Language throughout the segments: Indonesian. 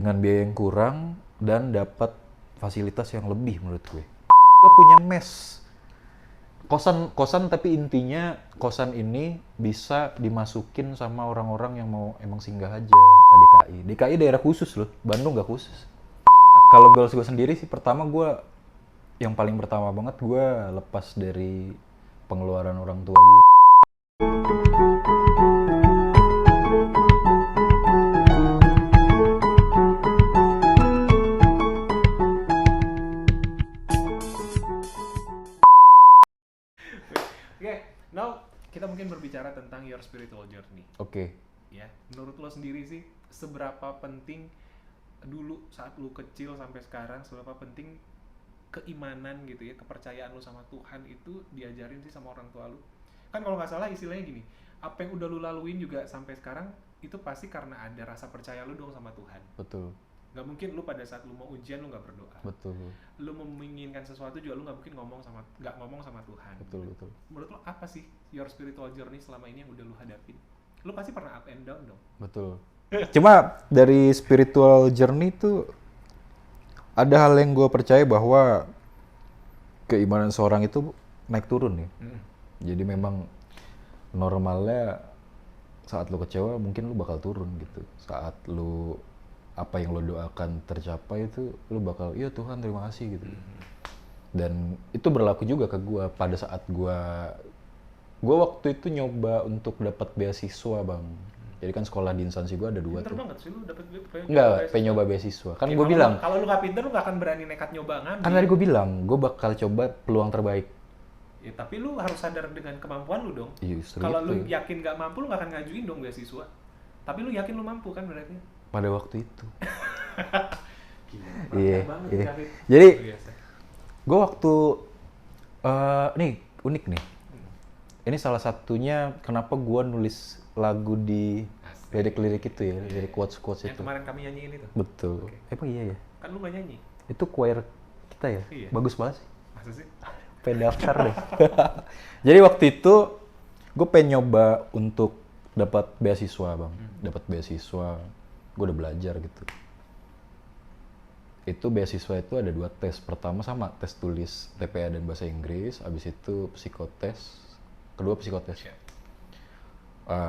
dengan biaya yang kurang dan dapat fasilitas yang lebih menurut gue. Gue punya mes. Kosan tapi intinya kosan ini bisa dimasukin sama orang-orang yang mau emang singgah aja. DKI. DKI daerah khusus loh. Bandung gak khusus. Kalau goals gue sendiri sih pertama gue yang paling pertama banget gue lepas dari pengeluaran orang tua gue. Oke, now kita mungkin berbicara tentang your spiritual journey. Oke. Ya, menurut lo sendiri sih seberapa penting dulu saat lo kecil sampai sekarang, seberapa penting keimanan gitu ya, kepercayaan lo sama Tuhan itu diajarin sih sama orang tua lo? Kan kalau nggak salah istilahnya gini, apa yang udah lo laluin juga sampai sekarang itu pasti karena ada rasa percaya lo dong sama Tuhan. Betul. Gak mungkin lu pada saat lu mau ujian lu nggak berdoa. Betul. Lu menginginkan sesuatu juga lu nggak mungkin nggak ngomong sama Tuhan. Betul, betul. Menurut lu apa sih your spiritual journey selama ini yang udah lu hadapin? Lu pasti pernah up and down dong. Betul. Cuma dari spiritual journey itu ada hal yang gue percaya bahwa keimanan seorang itu naik turun ya. Jadi memang normalnya saat lu kecewa mungkin lu bakal turun gitu. Saat lu apa yang lo doakan tercapai itu lo bakal iya Tuhan terima kasih gitu. Dan itu berlaku juga ke gue pada saat gue waktu itu nyoba untuk dapat beasiswa bang. Jadi kan sekolah di instansi gue ada 2 Pinter tuh. banget sih lu dapet Enggak, pengen nyoba beasiswa. Kan ya, gue bilang. Kalau lu nggak pinter lu nggak akan berani nekat nyoba ngambil. Kan tadi gue bilang gue bakal coba peluang terbaik. Ya tapi lu harus sadar dengan kemampuan lu dong. Justru kalau itu. Lu yakin nggak mampu lu nggak akan ngajuin dong beasiswa. Tapi lu yakin lu mampu kan berarti? Pada waktu itu. Iya. Jadi gue waktu nih unik nih. Ini salah satunya kenapa gue nulis lagu di lirik-lirik itu ya, lirik quotes-quotes itu. Yang kemarin kami nyanyiin itu. Betul. Okay. Emang iya ya? Kan lu nggak nyanyi. Itu choir kita ya? Iya. Bagus banget sih. Masa sih? Pengen daftar deh. Jadi waktu itu gue pengen nyoba untuk dapat beasiswa bang. Dapat beasiswa. Gue udah belajar gitu. Itu beasiswa itu ada 2 tes. Pertama sama tes tulis TPA dan bahasa Inggris. Abis itu psikotes. Kedua psikotes. Yeah.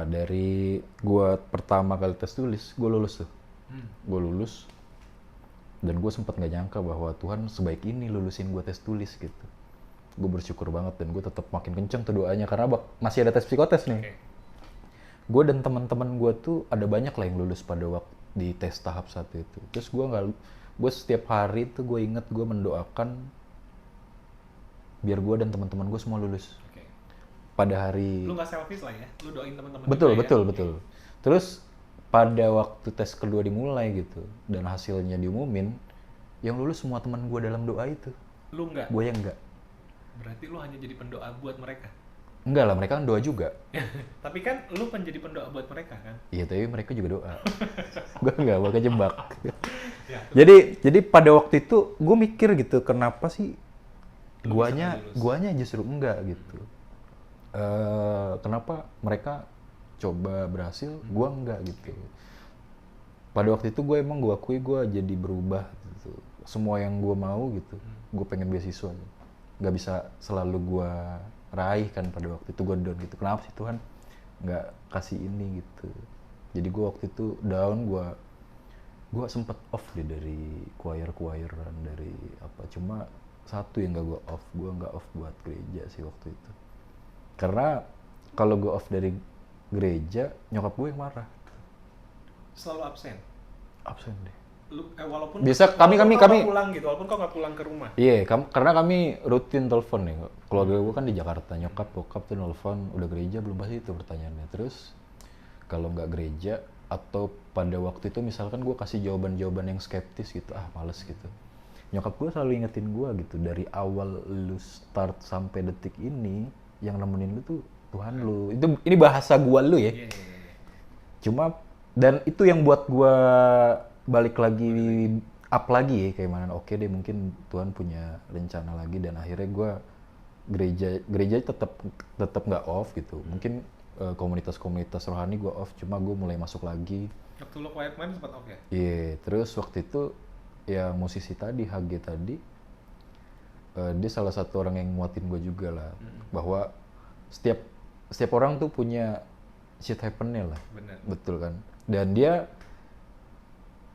Dari gue pertama kali tes tulis, gue lulus tuh. Gue lulus. Dan gue sempat gak nyangka bahwa Tuhan sebaik ini lulusin gue tes tulis gitu. Gue bersyukur banget dan gue tetap makin kenceng tuh doanya karena masih ada tes psikotes nih. Okay. Gue dan teman-teman gue tuh ada banyak lah yang lulus pada waktu di tes tahap 1 itu. Terus gue setiap hari tuh gue inget gue mendoakan biar gue dan teman-teman gue semua lulus. Okay. Pada hari. Lu nggak selfish lah ya, lu doain teman-teman. Betul, juga, betul, ya? betul. Terus pada waktu tes kedua dimulai gitu dan hasilnya diumumin, yang lulus semua teman gue dalam doa itu. Lu nggak? Gue yang enggak. Berarti lu hanya jadi pendoa buat mereka? Enggak lah, mereka kan doa juga. Tapi kan lu jadi pendoa buat mereka kan? Iya, tapi mereka juga doa. Gue enggak bakal jebak. Ya, jadi pada waktu itu gue mikir gitu, kenapa sih guanya justru enggak gitu. Kenapa mereka coba berhasil, gue enggak gitu. Pada waktu itu gue emang gue akui gue jadi berubah gitu. Semua yang gue mau gitu, gue pengen beasiswa. Gak bisa selalu gue raih kan pada waktu itu gue down gitu. Kenapa sih Tuhan nggak kasih ini gitu. Jadi gue waktu itu down, gue sempet off deh dari choir-choiran, dari apa. Cuma satu yang gue nggak off buat gereja sih waktu itu. Karena kalau gue off dari gereja, nyokap gue yang marah. Selalu absen? Absen deh. Walaupun biasa kami pulang gitu, walaupun kau nggak pulang ke rumah. Iya, karena kami rutin telepon nih. Keluarga gue kan di Jakarta, nyokap bokap tuh nelfon, udah gereja belum, pasti itu pertanyaannya. Terus kalau nggak gereja atau pada waktu itu misalkan gue kasih jawaban-jawaban yang skeptis gitu, males gitu. Nyokap gue selalu ingetin gue gitu, dari awal lu start sampai detik ini, yang nemenin lu tuh Tuhan lu. Ini bahasa gue lu ya. Yeah. Cuma dan itu yang buat gue balik lagi up lagi ya, kayak mana oke deh mungkin Tuhan punya rencana lagi. Dan akhirnya gue gereja tetap nggak off gitu. Mungkin komunitas-komunitas rohani gue off, cuma gue mulai masuk lagi. Waktu lo quiet mind sempat off ya? Iya, terus waktu itu ya musisi tadi, HG tadi, dia salah satu orang yang nguatin gue juga lah, bahwa setiap setiap orang tuh punya shit happen-nya lah. Bener. Betul kan? Dan dia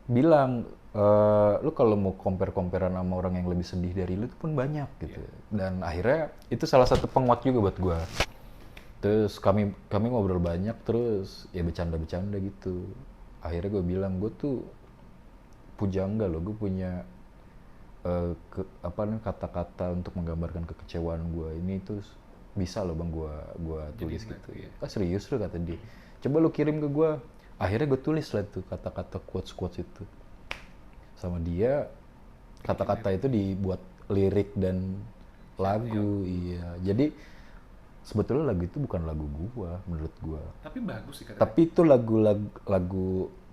bilang, lu kalau mau compare-comparean sama orang yang lebih sedih dari lu itu pun banyak gitu. Dan akhirnya itu salah satu penguat juga buat gue. Terus kami ngobrol banyak, terus ya bercanda-bercanda gitu. Akhirnya gue bilang, gue tuh pujangga loh, gue punya kata-kata untuk menggambarkan kekecewaan gue. Ini tuh bisa loh bang gue tulis gitu. Ya. Ah serius lo, kata dia. Coba lu kirim ke gue. Akhirnya gue tulis lah tuh kata-kata quotes itu. Sama dia, kata-kata itu dibuat lirik dan lagu. Iya. Jadi sebetulnya lagu itu bukan lagu gua menurut gua. Tapi bagus sih katanya. Tapi itu lagu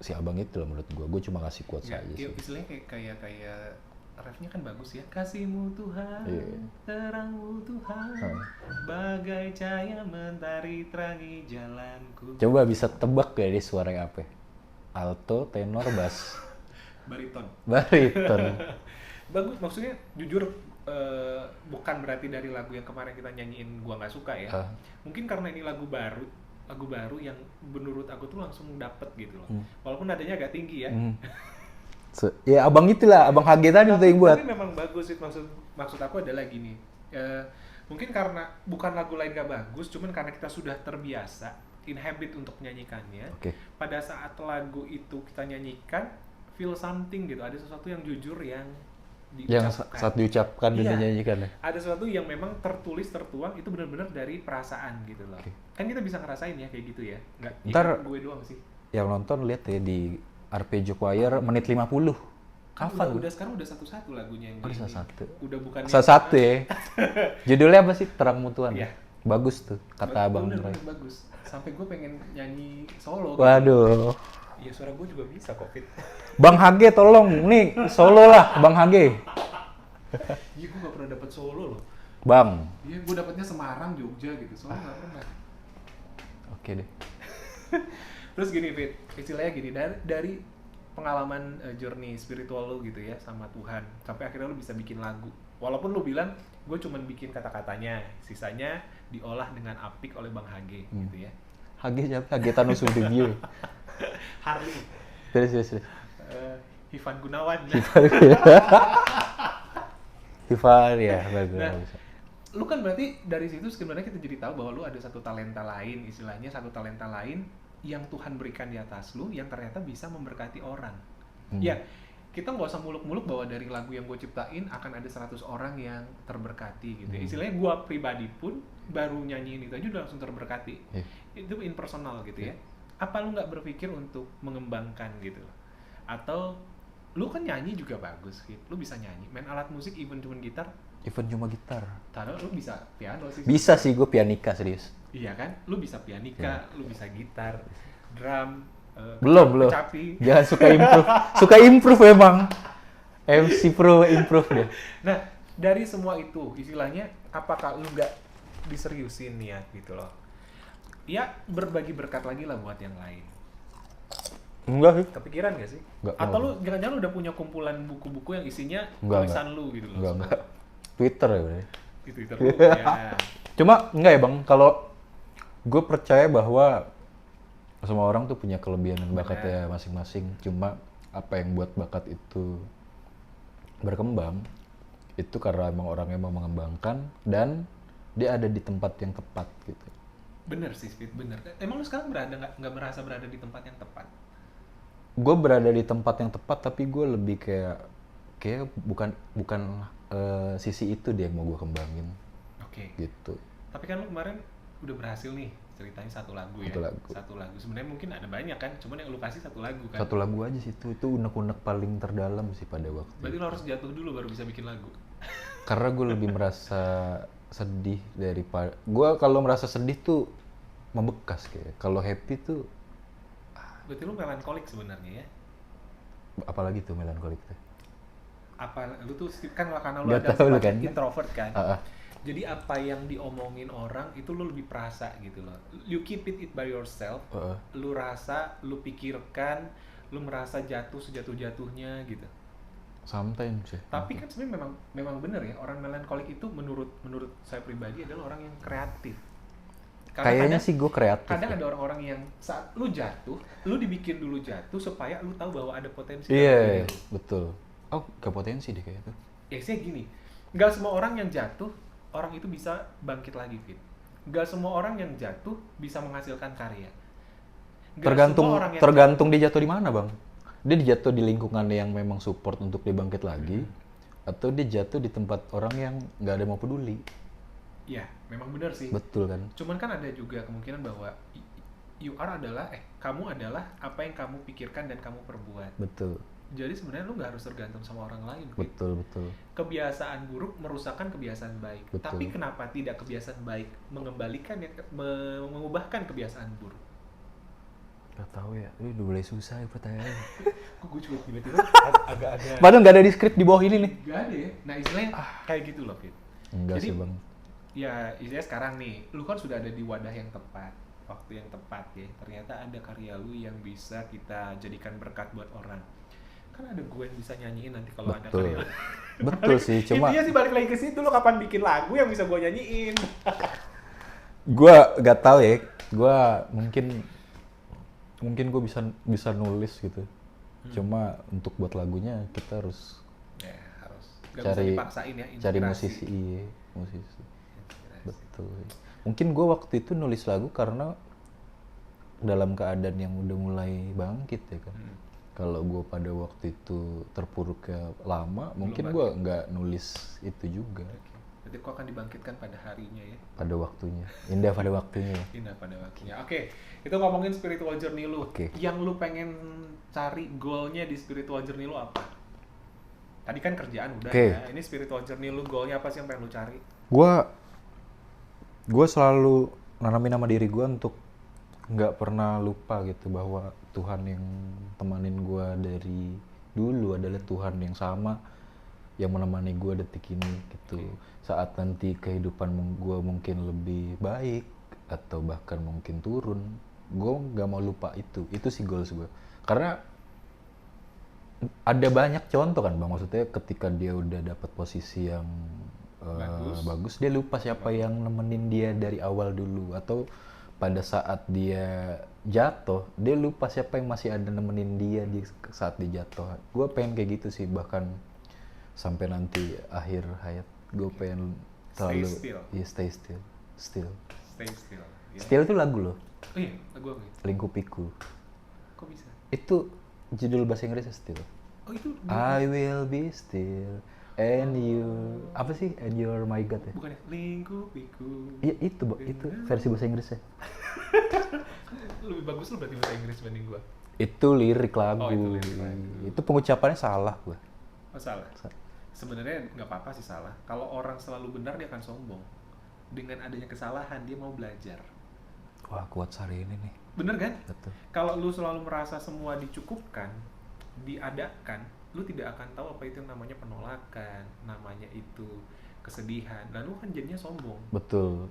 si abang itu lah menurut gua. Gua cuma ngasih quotes aja sih. Istilahnya kayak refnya kan bagus ya. Kasihmu Tuhan, terangmu Tuhan, bagai cahaya mentari terangi jalanku. Coba bisa tebak gak dia suaranya apa? Alto, tenor, bass. Bariton. Bagus, maksudnya jujur bukan berarti dari lagu yang kemarin kita nyanyiin gua nggak suka ya. Mungkin karena ini lagu baru yang menurut aku tuh langsung dapet gitu loh. Walaupun nadanya agak tinggi ya. Ya abang itulah, abang HG tadi tuh yang buat. Tapi memang bagus sih, maksud aku adalah gini. Mungkin karena bukan lagu lain gak bagus, cuman karena kita sudah terbiasa inhabit untuk menyanyikannya. Pada saat lagu itu kita nyanyikan, feel something gitu, ada sesuatu yang jujur yang saat diucapkan dan dinyanyikan ya. Ada sesuatu yang memang tertuang itu benar-benar dari perasaan gitu loh. Kan kita bisa ngerasain ya kayak gitu ya. Nggak gue doang sih. Yang nonton lihat ya di Arpeggio Choir menit 50. Kapan? Sekarang udah satu-satu lagunya yang udah satu. Udah bukan satu ya. Judulnya apa sih? Terangmu Tuhan. Iya. Bagus tuh kata abang. Bener bagus. Sampai gue pengen nyanyi solo. Waduh. Iya, suara gue juga bisa kok, Fit. Bang HG tolong nih solo lah Bang HG. Iya, gue gak pernah dapet solo loh. Bang. Iya, gue dapetnya Semarang, Jogja gitu. Solo gak pernah. Oke deh. Terus gini, Fit. Istilahnya gini, dari pengalaman journey spiritual lu gitu ya sama Tuhan, sampai akhirnya lu bisa bikin lagu. Walaupun lu bilang, gue cuma bikin kata-katanya, sisanya diolah dengan apik oleh Bang HG gitu ya. HG siapa? HG Tanu Sudibyo. Harley. Terus. Ivan Gunawan. Ivan ya, bagus. Nah, lu kan berarti dari situ sebenarnya kita jadi tahu bahwa lu ada satu talenta lain, istilahnya satu talenta lain yang Tuhan berikan di atas lu yang ternyata bisa memberkati orang. Ya, kita nggak usah muluk-muluk bahwa dari lagu yang gue ciptain akan ada 100 orang yang terberkati gitu ya. Istilahnya gue pribadi pun baru nyanyiin itu aja udah langsung terberkati. Itu impersonal gitu ya. Apa lu nggak berpikir untuk mengembangkan gitu? Atau lu kan nyanyi juga bagus gitu, lu bisa nyanyi, main alat musik even cuma gitar. Taruh lu bisa piano sih. Bisa sih, gue pianika serius. Iya kan, lu bisa pianika, lu bisa gitar, drum, belum. kecapi. Jangan suka improve emang. MC Pro improve deh. Nah, dari semua itu, istilahnya apakah lu nggak diseriusin ya gitu loh? Ya berbagi berkat lagi lah buat yang lain. Enggak sih. Kepikiran gak sih? Enggak. Atau lu jangan-jangan udah punya kumpulan buku-buku yang isinya tulisan lu gitu loh? Enggak. Twitter ya berarti. Di Twitter lu ya. Cuma enggak ya bang, kalau gue percaya bahwa semua orang tuh punya kelebihan dan bakatnya masing-masing. Cuma apa yang buat bakat itu berkembang itu karena emang orangnya mau mengembangkan dan dia ada di tempat yang tepat gitu. Bener sih, Fit, bener. Emang lu sekarang nggak merasa berada di tempat yang tepat? Gue berada di tempat yang tepat, tapi gue lebih kayak bukan sisi itu dia yang mau gue kembangin. Oke. Gitu. Tapi kan lu kemarin udah berhasil nih ceritain satu lagu ya. Satu lagu. Sebenarnya mungkin ada banyak kan, cuman yang lu kasih satu lagu kan. Satu lagu aja sih itu unek-unek paling terdalam sih pada waktu. Berarti lu harus jatuh dulu baru bisa bikin lagu. Karena gue lebih merasa sedih daripada gue kalau merasa sedih tuh membekas kayak. Kalau happy tuh berarti lu melankolik sebenarnya ya. Apalagi tuh melankolik tuh. Apa lu tuh kan karena lu Gak ada tahu sifat kan? introvert kan. Jadi apa yang diomongin orang itu lu lebih perasa gitu loh. You keep it by yourself. Lu rasa, lu pikirkan, lu merasa jatuh sejatuh-jatuhnya gitu. Sometimes ya. Tapi kan sebenarnya memang benar ya, orang melankolik itu menurut saya pribadi adalah orang yang kreatif. Kayaknya sih gue kreatif. Kadang ada orang-orang yang saat lu jatuh, lu dibikin dulu jatuh supaya lu tahu bahwa ada potensi. Iya, betul. Oh, gak potensi deh kayak itu. Ya saya gini, nggak semua orang yang jatuh, orang itu bisa bangkit lagi, Fit. Nggak semua orang yang jatuh bisa menghasilkan karya. Tergantung dia jatuh di mana, Bang. Dia jatuh di lingkungan yang memang support untuk dia bangkit lagi, atau dia jatuh di tempat orang yang nggak ada mau peduli. Ya, memang benar sih. Betul kan? Cuman kan ada juga kemungkinan bahwa kamu adalah apa yang kamu pikirkan dan kamu perbuat. Betul. Jadi sebenarnya lu nggak harus tergantung sama orang lain. Betul. Kebiasaan buruk merusakkan kebiasaan baik. Betul. Tapi kenapa tidak kebiasaan baik mengubahkan kebiasaan buruk? Gak tahu ya, ini udah mulai susah ya pertanyaannya. Gue juga tiba-tiba agak-agak. Padahal nggak ada di skrip di bawah ini nih. Gak ada ya. Nah istilahnya kayak gitu loh, Fit. Enggak Jadi, sih, Bang. Ya istilahnya sekarang nih, lu kan sudah ada di wadah yang tepat, waktu yang tepat ya. Ternyata ada karya lu yang bisa kita jadikan berkat buat orang. Kan ada gue yang bisa nyanyiin nanti kalau ada karya. Betul sih, cuma intinya sih balik lagi ke situ, lu kapan bikin lagu yang bisa gue nyanyiin? gue gak tahu ya, gue mungkin gue bisa nulis gitu. Cuma untuk buat lagunya kita harus Gak bisa dipaksain ya, cari musisi. Betul. Mungkin gue waktu itu nulis lagu karena dalam keadaan yang udah mulai bangkit ya kan. Kalau gue pada waktu itu terpuruknya lama, mungkin gue nggak nulis itu juga. Berarti kau akan dibangkitkan pada harinya ya? Pada waktunya, indah pada waktunya. Indah pada waktunya. Oke, itu ngomongin spiritual journey lu. Yang lu pengen cari goalnya di spiritual journey lu apa? Tadi kan kerjaan udah ya. Ini spiritual journey lu, goalnya apa sih yang pengen lu cari? Gue selalu nanamin nama diri gue untuk nggak pernah lupa gitu bahwa Tuhan yang temanin gue dari dulu adalah Tuhan yang sama yang menemani gue detik ini gitu. Saat nanti kehidupan gue mungkin lebih baik atau bahkan mungkin turun, gue nggak mau lupa itu sih goals gue. Karena ada banyak contoh kan Bang, maksudnya ketika dia udah dapat posisi yang bagus, dia lupa siapa yang nemenin dia dari awal dulu, atau pada saat dia jatuh, dia lupa siapa yang masih ada nemenin dia di saat dia jatuh. Gue pengen kayak gitu sih, bahkan sampai nanti akhir hayat gue pengen selalu stay still. Still itu lagu loh. Oh iya, lagu apa? Lingkupiku. Kok bisa? Itu judul bahasa Inggrisnya Still. Oh itu? I will be still and you apa sih? And you're my God ya? Bukan ya? Lingkupiku. Iya itu versi bahasa Inggrisnya. Lebih bagus lu berarti bahasa Inggris banding gua. Itu lirik lagu. Oh, itu lirik lagu. Itu pengucapannya salah gua. Oh, salah. Sebenarnya nggak apa-apa sih salah. Kalau orang selalu benar dia akan sombong. Dengan adanya kesalahan dia mau belajar. Wah, kuat hari ini nih. Bener kan? Betul. Kalau lu selalu merasa semua dicukupkan, diadakan, lu tidak akan tahu apa itu yang namanya penolakan, namanya itu kesedihan. Lalu kan jadinya sombong. Betul.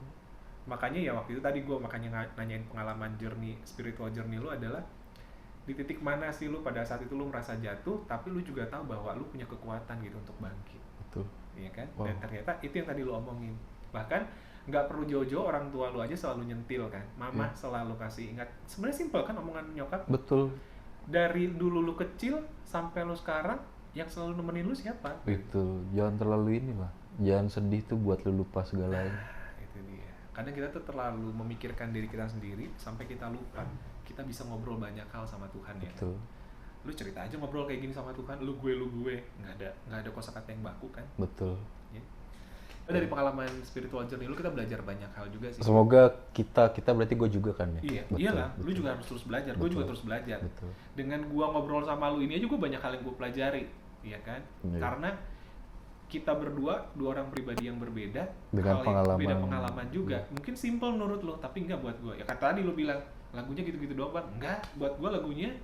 Makanya ya waktu itu tadi gue makanya nanyain pengalaman spiritual journey lu adalah di titik mana sih lu pada saat itu lu merasa jatuh, tapi lu juga tahu bahwa lu punya kekuatan gitu untuk bangkit. Betul. Iya kan? Wow. Dan ternyata itu yang tadi lu omongin. Bahkan nggak perlu jauh-jauh, orang tua lu aja selalu nyentil kan. Mama selalu kasih ingat. Sebenarnya simpel kan omongan nyokap. Betul. Dari dulu lu kecil sampai lu sekarang, yang selalu nemenin lu siapa? Itu jangan terlalu inilah. Jangan sedih tuh buat lu lupa segalanya. Itu dia. Kadang kita tuh terlalu memikirkan diri kita sendiri sampai kita lupa. Kita bisa ngobrol banyak hal sama Tuhan ya. Betul. Lu cerita aja ngobrol kayak gini sama Tuhan, lu gue. Nggak ada kosakata yang baku kan? Betul. Ya. Dari pengalaman spiritual journey lu kita belajar banyak hal juga sih. Semoga kita berarti gue juga kan ya. Iya, iyalah. Lu juga harus terus belajar. Gue juga terus belajar. Betul. Dengan gua ngobrol sama lu ini aja gue banyak hal yang gue pelajari, iya kan? Iya. Karena kita berdua, dua orang pribadi yang berbeda, dengan beda pengalaman juga. Mungkin simple menurut lo, tapi enggak buat gue. Ya kata tadi lo bilang lagunya gitu-gitu doang, Bang. Enggak, buat gue lagunya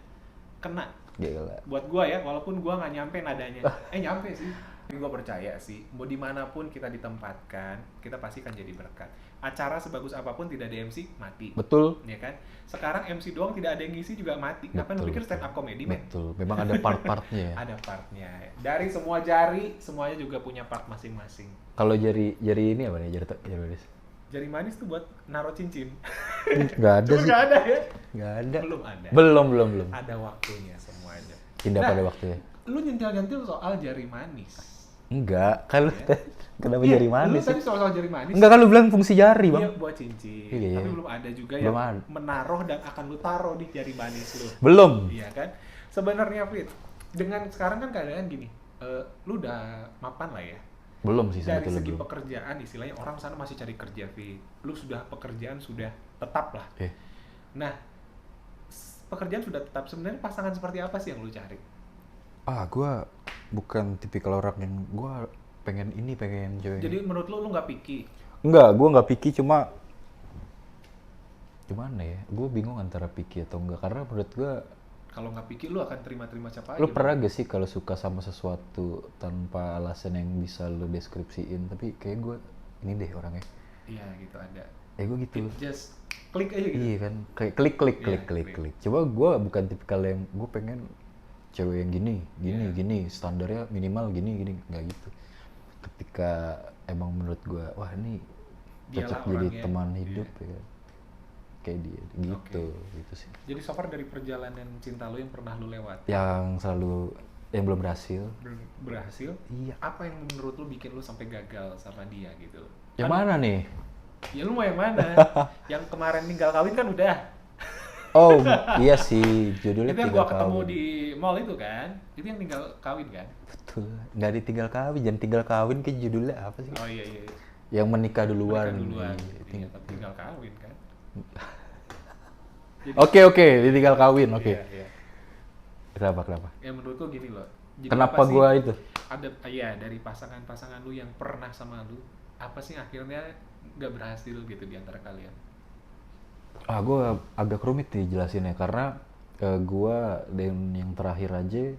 kena. Gila. Buat gua ya, walaupun gua nggak nyampe nadanya. Nyampe sih. Tapi gua percaya sih, mau dimanapun kita ditempatkan, kita pasti kan jadi berkat. Acara sebagus apapun tidak ada MC, mati. Betul. Ya kan? Sekarang MC doang tidak ada yang ngisi juga mati. Ngapain lu pikir stand up comedy, men? Betul. Memang ada part-partnya ya. Ada partnya. Dari semua jari, semuanya juga punya part masing-masing. Kalau jari ini apa nih? Jari manis. Jari manis tuh buat naruh cincin. Nggak ada Cuma sih. nggak ada ya? Nggak ada. Belum ada. Belum. Ada waktunya semuanya. Indah Nah, pada waktunya. Lu nyentil-nyentil soal jari manis. Enggak. Kalau kenapa Iya, jari manis lu sih? tadi soal jari manis. Enggak, kan lu bilang fungsi jari, Bang. Iya, buat cincin. Iya. Tapi belum ada juga Belum yang ada. menaruh dan akan lu taruh di jari manis lu. Belum. Iya kan? Sebenarnya Fit, dengan sekarang kan keadaan gini, lu udah mapan lah ya. Belum sih Dari sebetulnya segi belum. pekerjaan, istilahnya orang sana masih cari kerja, Fit. Lu sudah pekerjaan sudah tetap lah. Nah, pekerjaan sudah tetap. Sebenarnya pasangan seperti apa sih yang lu cari? Gua bukan tipikal orang yang gua pengen cewek. Jadi menurut lu nggak picky? Enggak, gua nggak picky, cuma gimana ya? Gua bingung antara picky atau enggak, karena menurut gua Kalau nggak picky lu akan terima-terima siapa aja. lu pernah gak sih kalau suka sama sesuatu tanpa alasan yang bisa lu deskripsiin, tapi kayak gue ini deh orangnya. Iya gitu ada. Gue gitu. Just klik aja gitu. Iya kan, kayak klik. Coba gue bukan tipikal yang gue pengen cewek yang gini, standarnya minimal gini, nggak gitu. Ketika emang menurut gue, wah ini cocok jadi teman hidup ya, kayak dia gitu, gitu sih. Jadi so far dari perjalanan cinta lu yang pernah lu lewati, yang belum berhasil. Berhasil? Iya. Apa yang menurut lu bikin lu sampai gagal sama dia gitu? Yang mana nih? Ya lu mau yang mana? Yang kemarin tinggal kawin kan udah. Oh iya sih, judulnya itu yang tinggal gua ketemu kawin. di mall itu kan? Itu yang tinggal kawin kan? Betul, nggak ditinggal kawin, jangan tinggal kawin ke judulnya apa sih? Oh iya. Yang menikah duluan. Iya, tapi tinggal kawin kan? Oke, ditinggal kawin, oke. Iya. Kenapa? Ya menurutku gini loh. Jadi Kenapa apa sih gua itu? dari pasangan-pasangan lu yang pernah sama lu, apa sih akhirnya nggak berhasil gitu di antara kalian? Gua agak rumit nih jelasinnya, karena gua dan yang terakhir aja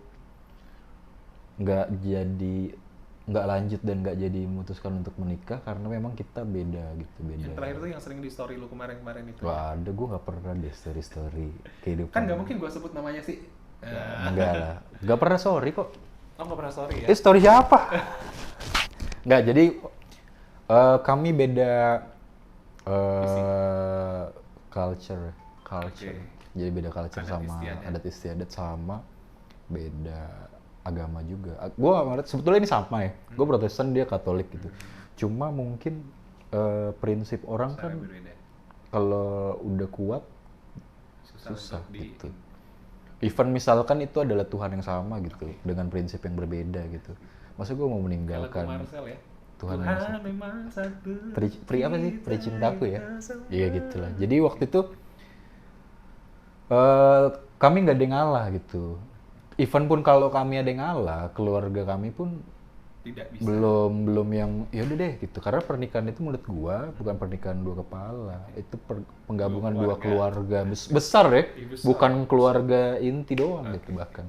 nggak lanjut dan nggak jadi memutuskan untuk menikah karena memang kita beda. Yang terakhir tuh yang sering di story lu kemarin itu. Wah, ada, gua nggak pernah deh story kehidupan. Kan nggak mungkin gua sebut namanya sih. Enggak lah, nggak pernah story kok. Oh nggak pernah story ya? Story siapa? Nggak, jadi kami beda culture. Okay. Jadi beda culture Adat sama istiadat. adat istiadat, sama beda agama juga. Gua sebetulnya ini sama ya. Gue Protestan, dia Katolik gitu. Cuma mungkin prinsip orang Cara kan berbeda. kalau udah kuat susah untuk gitu. Even misalkan itu adalah Tuhan yang sama gitu, dengan prinsip yang berbeda gitu. Masa gue mau meninggalkan Kalau Marcel ya. Tuhan memang satu. Pri apa sih? Pri cintaku ya? Iya gitulah. Jadi waktu itu kami nggak ada yang ngalah gitu. Even pun kalau kami ada yang ngalah, keluarga kami pun Tidak bisa. belum yang ya udah deh gitu. Karena pernikahan itu menurut gua bukan pernikahan dua kepala, itu penggabungan dua keluarga besar ya, Besar. bukan keluarga inti doang gitu bahkan.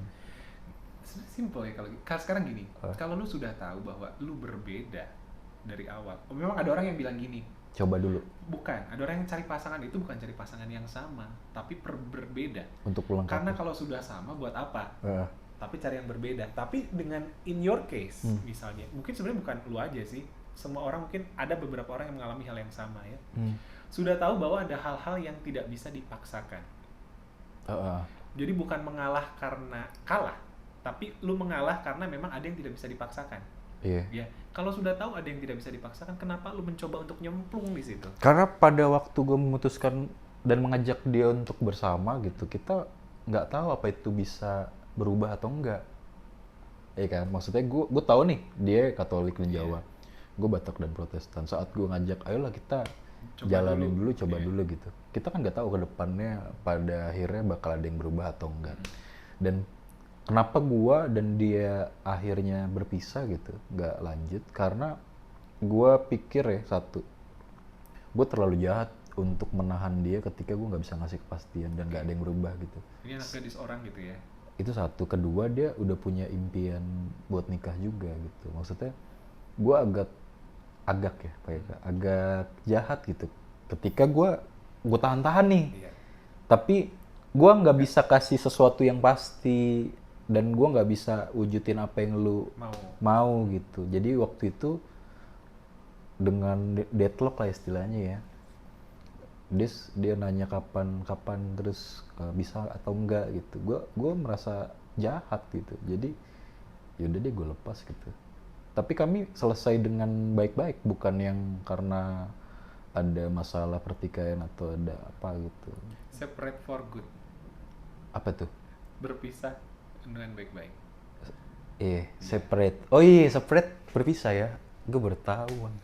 Simple ya kalau sekarang gini. Kalau lu sudah tahu bahwa lu berbeda dari awal. Memang ada orang yang bilang gini. Coba dulu Bukan, ada orang yang cari pasangan itu bukan cari pasangan yang sama, tapi berbeda. untuk melengkapi. Karena kalau sudah sama buat apa? Eh, Tapi cari yang berbeda. Tapi dengan in your case misalnya, mungkin sebenarnya bukan lu aja sih. Semua orang mungkin ada beberapa orang yang mengalami hal yang sama ya. Sudah tahu bahwa ada hal-hal yang tidak bisa dipaksakan. Jadi bukan mengalah karena kalah, tapi lu mengalah karena memang ada yang tidak bisa dipaksakan. Iya. Ya, kalau sudah tahu ada yang tidak bisa dipaksakan, kenapa lu mencoba untuk nyemplung di situ? Karena pada waktu gue memutuskan dan mengajak dia untuk bersama gitu, kita nggak tahu apa itu bisa berubah atau enggak. Iya kan? Maksudnya gue tahu nih dia Katolik dan Jawa, gue Batak dan Protestan. Saat gue ngajak, ayolah kita jalanin dulu, coba dulu gitu. Kita kan nggak tahu ke depannya pada akhirnya bakal ada yang berubah atau enggak. Dan kenapa gua dan dia akhirnya berpisah gitu, nggak lanjut, karena gua pikir ya, satu, gue terlalu jahat untuk menahan dia ketika gue nggak bisa ngasih kepastian dan nggak ada yang berubah gitu. Ini anak gadis orang gitu ya? Itu satu. Kedua, dia udah punya impian buat nikah juga gitu. Maksudnya gue agak ya Pak Eka, agak jahat gitu ketika gue tahan-tahan nih, Iya. tapi gue nggak bisa kasih sesuatu yang pasti, dan gue nggak bisa wujudin apa yang lu mau gitu. Jadi waktu itu dengan deadlock lah istilahnya ya, dia nanya kapan terus bisa atau enggak gitu. Gue merasa jahat gitu. Jadi yaudah deh, gue lepas gitu. Tapi kami selesai dengan baik-baik, bukan yang karena ada masalah pertikaian atau ada apa gitu. Separate for good. Apa tuh? Berpisah dengan baik-baik. Separate. Oh iya, separate berpisah ya. Gue bertahun.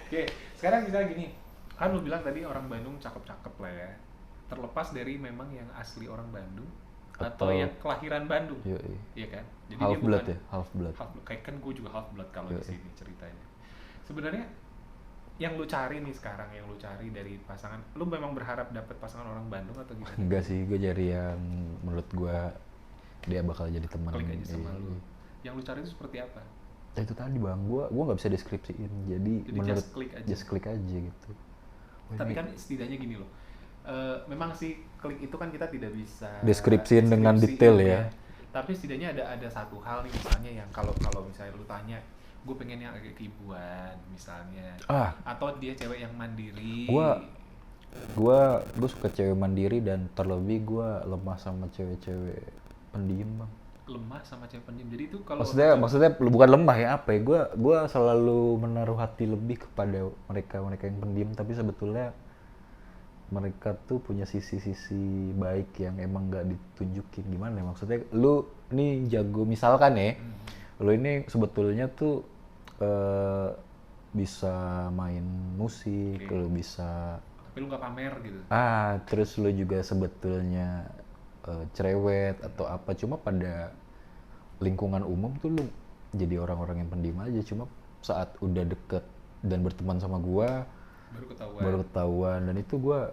Oke, sekarang misalnya gini, kan lu bilang tadi orang Bandung cakep-cakep lah ya. Terlepas dari memang yang asli orang Bandung atau yang kelahiran Bandung. Iya kan? Jadi half dia blood bukan ya, half blood. Kayak kan gue juga half blood kalau di sini ceritanya. Sebenarnya yang lu cari nih sekarang, yang lu cari dari pasangan, lu memang berharap dapet pasangan orang Bandung atau gimana? Enggak sih, gue cari yang menurut gue dia bakal jadi teman. Klik aja sama lu. Yang lu cari itu seperti apa? Ya itu tadi bang, gue nggak bisa deskripsiin. Jadi menurut just klik aja gitu. Tapi kan setidaknya gini loh, memang sih klik itu kan kita tidak bisa deskripsiin dengan detail ya. Tapi setidaknya ada satu hal nih, misalnya yang kalau misalnya lu tanya, gue pengen yang agak keibuan misalnya, atau dia cewek yang mandiri. Gue suka cewek mandiri, dan terlebih gue lemah sama cewek-cewek pendiam bang. Lemah sama cewek pendiam, jadi itu kalau maksudnya bukan lemah ya, apa ya, gue selalu menaruh hati lebih kepada mereka yang pendiam, tapi sebetulnya mereka tuh punya sisi-sisi baik yang emang nggak ditunjukin. Gimana ya, maksudnya lu nih jago misalkan ya, lu ini sebetulnya tuh bisa main musik, lu bisa, tapi lu nggak pamer gitu. Terus lu juga sebetulnya cerewet atau apa, cuma pada lingkungan umum tuh lu jadi orang-orang yang pendiam aja. Cuma saat udah deket dan berteman sama gua baru ketahuan, dan itu gua,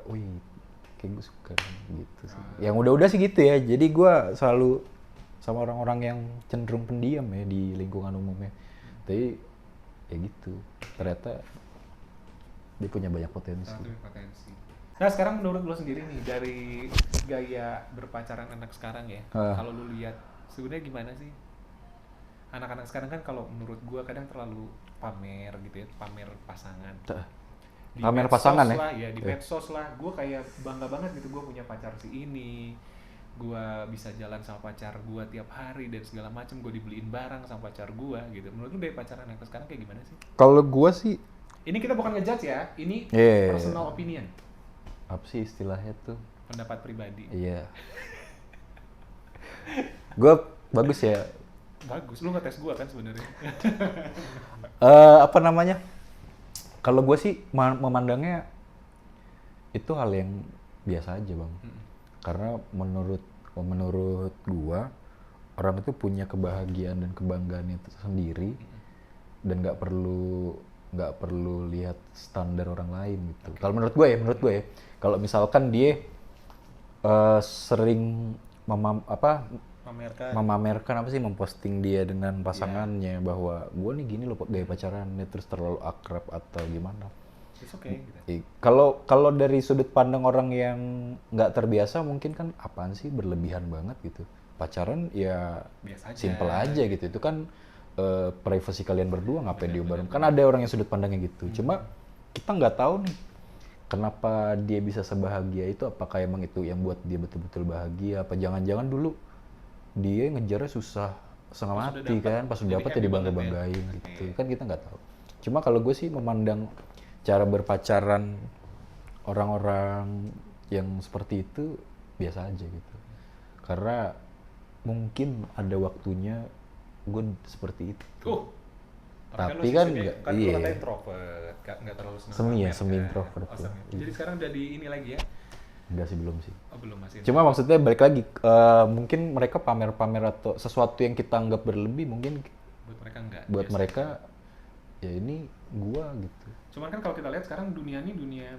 kayak gue suka gitu sih. Yang udah sih gitu ya. Jadi gua selalu sama orang-orang yang cenderung pendiam ya di lingkungan umumnya. Tapi ya gitu, ternyata dia punya banyak potensi. Nah sekarang menurut lo sendiri nih, dari gaya berpacaran anak sekarang ya, kalau lo lihat sebenarnya gimana sih anak-anak sekarang? Kan kalau menurut gua kadang terlalu pamer gitu ya, pamer pasangan. Pamer pasangan lah, ya di medsos lah, gua kayak bangga banget gitu, gua punya pacar si ini, gua bisa jalan sama pacar gua tiap hari dan segala macam, gua dibeliin barang sama pacar gua gitu. Menurut lo dari pacaran anak sekarang kayak gimana sih? Kalau gua sih, ini kita bukan ngejudge ya, ini personal opinion. Apa sih istilahnya tuh? Pendapat pribadi. Iya. Gue bagus ya. Bagus, lu ngetes gue kan sebenarnya. Apa namanya? Kalau gue sih memandangnya itu hal yang biasa aja bang. Karena menurut gue, orang itu punya kebahagiaan dan kebanggaan itu sendiri, dan nggak perlu lihat standar orang lain gitu. Kalau menurut gue ya, kalau misalkan dia sering memamerkan memposting dia dengan pasangannya, bahwa gue nih gini loh gaya pacarannya, terus terlalu akrab atau gimana. It's okay, gitu. Kalau dari sudut pandang orang yang nggak terbiasa, mungkin kan apaan sih, berlebihan banget gitu. Pacaran ya simple aja gitu. Itu kan privasi kalian berdua, ngapain diumbar? Kan ada orang yang sudut pandangnya gitu. Cuma kita nggak tahu nih, kenapa dia bisa sebahagia itu. Apakah emang itu yang buat dia betul-betul bahagia? Apa jangan-jangan dulu dia ngejarnya susah setengah mati kan, pas udah dapat ya dibangga-banggain gitu. Kan kita nggak tahu. Cuma kalau gue sih memandang cara berpacaran orang-orang yang seperti itu biasa aja gitu. Karena mungkin ada waktunya gue seperti itu. Tapi kan nggak, katanya introvert, nggak terlalu senang. Semi introvert. Jadi sekarang udah di ini lagi ya? Enggak sih, belum sih. Belum, masih. Cuma maksudnya balik lagi, mungkin mereka pamer-pamer atau sesuatu yang kita anggap berlebih, mungkin buat mereka enggak. Buat mereka ya ini gua gitu. Cuman kan kalau kita lihat sekarang dunia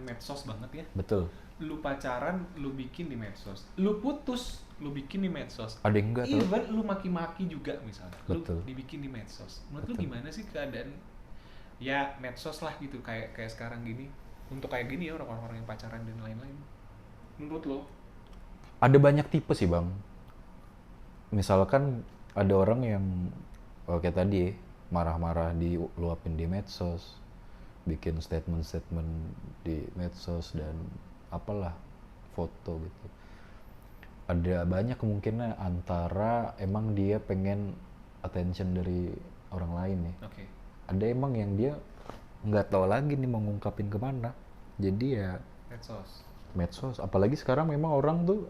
medsos banget ya. Betul. Lu pacaran, lu bikin di medsos. Lu putus, lu bikin di medsos. Ada yang enggak tuh. Even lu maki-maki juga misalnya, Betul. lu dibikin di medsos. Menurut lu Betul. gimana sih keadaan ya medsos lah gitu kayak sekarang gini untuk kayak gini ya orang-orang yang pacaran dan lain-lain. Menurut lo? Ada banyak tipe sih bang. Misalkan ada orang yang kayak tadi marah-marah diluapin di medsos, bikin statement-statement di medsos dan apalah foto gitu. Ada banyak kemungkinan antara emang dia pengen attention dari orang lain ya. Oke. Ada emang yang dia nggak tahu lagi nih mau ngungkapin kemana. Jadi ya medsos. Apalagi sekarang memang orang tuh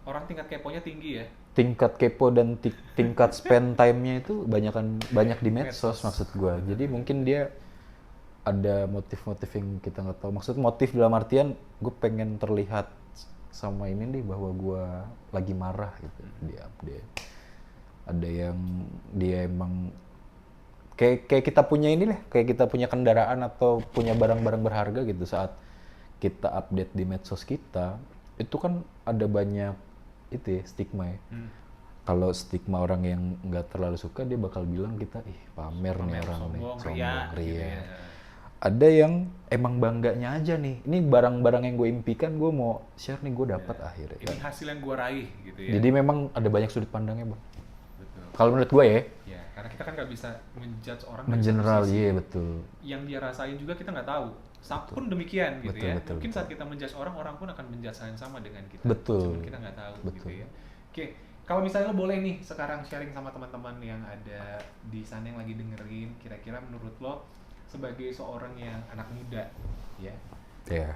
orang tingkat keponya tinggi ya. tingkat kepo dan tingkat spend time-nya itu banyak di medsos maksud gue. Jadi mungkin dia ada motif-motif yang kita nggak tahu. Maksud motif dalam artian gue pengen terlihat sama ini nih bahwa gue lagi marah gitu di update. Ada yang dia emang kayak kita punya ini lah, kayak kita punya kendaraan atau punya barang-barang berharga gitu. Saat kita update di medsos kita, itu kan ada banyak itu ya, stigma ya. Kalau stigma orang yang nggak terlalu suka, dia bakal bilang kita pamer nih orang nih, sombong, ria. Ya. Ada yang emang bangganya aja nih, ini barang-barang yang gue impikan, gue mau share nih, gue dapat akhirnya. Ini hasil yang gue raih gitu ya. Jadi memang ada banyak sudut pandangnya bang. Betul. Kalau menurut gue ya. Ya, karena kita kan nggak bisa menjudge orang. Mengeneral, iya betul. Yang dia rasain juga kita nggak tahu. Pun demikian gitu betul, ya. Betul, Mungkin betul. saat kita menjudge orang pun akan menjudge yang sama dengan kita. Betul. Cuman kita nggak tahu betul. gitu ya. Oke, kalau misalnya lo boleh nih sekarang sharing sama teman-teman yang ada di sana yang lagi dengerin, kira-kira menurut lo sebagai seorang yang anak muda, ya,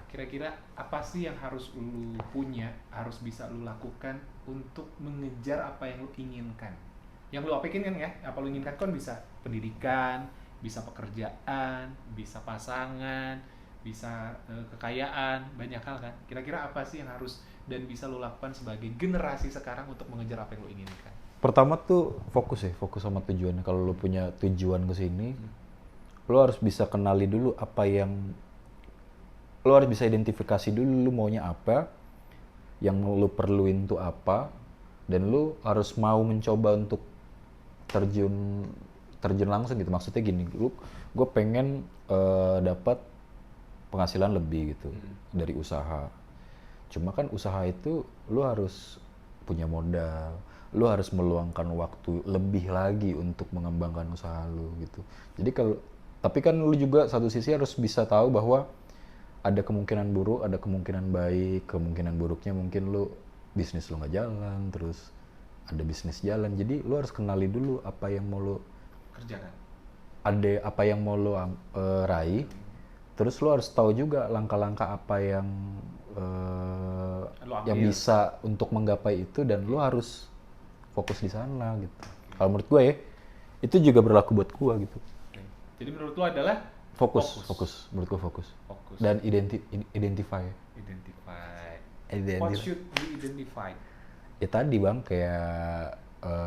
kira-kira apa sih yang harus lo punya, harus bisa lo lakukan untuk mengejar apa yang lo inginkan? Yang lo apikin kan ya, apa lo inginkan kan bisa pendidikan, bisa pekerjaan, bisa pasangan, bisa kekayaan, banyak hal kan. Kira-kira apa sih yang harus dan bisa lo lakukan sebagai generasi sekarang untuk mengejar apa yang lo inginkan? Pertama tuh fokus sama tujuannya. Kalau lo punya tujuan ke sini, lo harus bisa kenali dulu apa yang lo harus bisa identifikasi dulu lo maunya apa, yang lo perluin tuh apa, dan lo harus mau mencoba untuk terjun langsung gitu. Maksudnya gini, gue pengen dapat penghasilan lebih gitu dari usaha. Cuma kan usaha itu lo harus punya modal, lo harus meluangkan waktu lebih lagi untuk mengembangkan usaha lo gitu. Jadi tapi kan lo juga satu sisi harus bisa tahu bahwa ada kemungkinan buruk, ada kemungkinan baik. Kemungkinan buruknya mungkin lo bisnis lo nggak jalan, terus ada bisnis jalan. Jadi lo harus kenali dulu apa yang mau lo kerjakan, ada apa yang mau lo raih. Terus lo harus tahu juga langkah-langkah apa yang bisa untuk menggapai itu, dan lo harus fokus di sana gitu. Kalau menurut gue ya, itu juga berlaku buat gue gitu. Jadi menurut lo adalah fokus. Menurut gue fokus. Dan identify. What should be identified? Ya tadi bang, kayak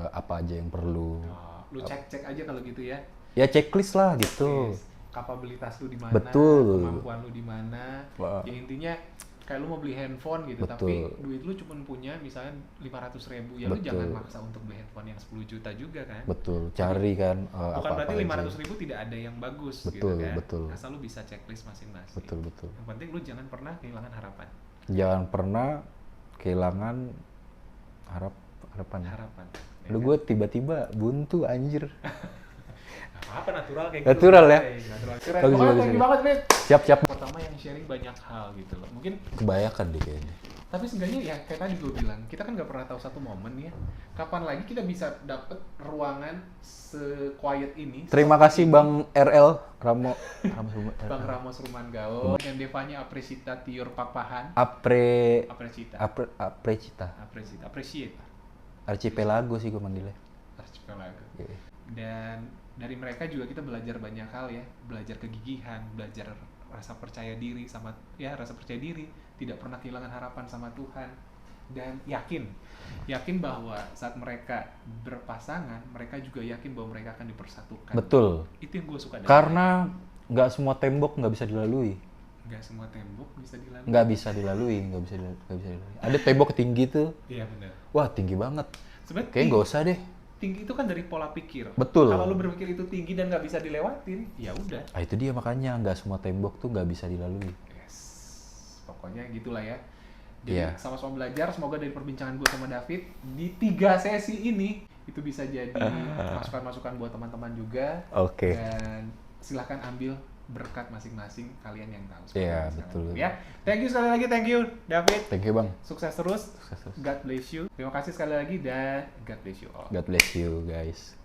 apa aja yang perlu. Lu cek aja kalau gitu ya. Ya checklist lah gitu. Kapabilitas lu di mana, betul. Kemampuan lu di mana. Ya intinya kayak lu mau beli handphone gitu, betul. tapi duit lu cuma punya misalnya 500.000, ya betul. Lu jangan maksa untuk beli handphone yang 10 juta juga kan. Betul, cari kan bukan berarti 500.000 tidak ada yang bagus betul, gitu kan. Betul. Asal lu bisa checklist masing-masing. Betul. Yang penting lu jangan pernah kehilangan harapan. Jangan pernah kehilangan harapan. Lu gue tiba-tiba buntu anjir. Apa natural kayak natural gitu. Ya. Keren banget, Fit. Siap. Pertama yang sharing banyak hal gitu loh. Mungkin kebanyakan deh kayaknya. Tapi seenggaknya ya kayak tadi gue bilang, kita kan nggak pernah tahu satu momen ya. Kapan lagi kita bisa dapet ruangan se-quiet ini. Terima kasih Bang RL Ramos Bang Ramos Rumanggaon yang Devanya Aprecita Tior Papahan. Aprecita. Archipelago sih gue manggilnya. Archipelago. Yeah. Dan dari mereka juga kita belajar banyak hal ya, belajar kegigihan, belajar rasa percaya diri tidak pernah kehilangan harapan sama Tuhan, dan yakin bahwa saat mereka berpasangan, mereka juga yakin bahwa mereka akan dipersatukan. Betul. Itu yang gue suka dari karena nggak semua tembok nggak bisa dilalui. nggak semua tembok bisa dilalui. nggak bisa dilalui. Ada tembok tinggi tuh, Iya benar. wah tinggi banget. Sebenarnya Kayaknya nggak usah deh. tinggi itu kan dari pola pikir. Betul. Kalau lu berpikir itu tinggi dan nggak bisa dilewatin, ya udah. Ah itu dia makanya nggak semua tembok tuh nggak bisa dilalui. Yes. Pokoknya gitulah ya. Jadi Iya. sama-sama belajar. Semoga dari perbincangan gue sama David di 3 sesi ini itu bisa jadi masukan-masukan buat teman-teman juga. Oke. Dan silahkan ambil berkat masing-masing kalian yang tahu. seperti Iya, yang sekarang. betul. Ya, thank you sekali lagi, thank you David. Thank you bang. Sukses terus. Sukses terus. God bless you. Terima kasih sekali lagi dan God bless you all. God bless you guys.